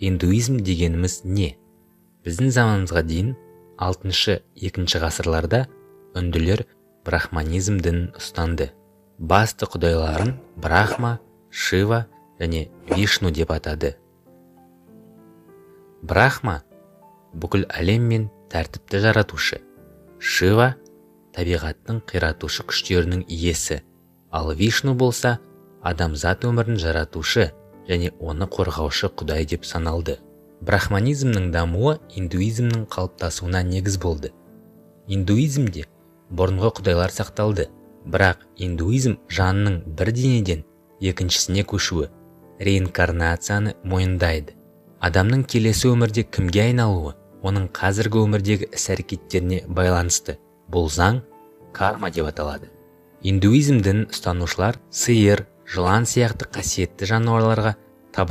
индуизм дегеніміз не? Біздің заманымызға дейін 6-2 ғасырларда үнділер брахманизм дінін ұстанды. Басты құдайларын Брахма, Шива және Вишну деп атады. Брахма бүкіл әлем мен тәртіпті жаратушы. Шива табиғаттың қиратушы күштерінің иесі, ал Вишну болса адамзат өмірін жаратушы және оны қорғаушы құдай деп саналды. Брахманизмнің дамуы индуизмнің қалыптасуына негіз болды. Индуизмде бұрынғы құдайлар сақталды, бірақ индуизм жанның бір денеден екіншісіне көшуі, реинкарнацияны мойындайды. Адамның келесі өмірде кімге айналуы, оның қазіргі өмірдегі іс-әрекеттеріне байланысты. Бұл заң карма деп аталады. Индуизм дінін ұстанушылар сиыр, жылан сияқты қасиетті жануарларға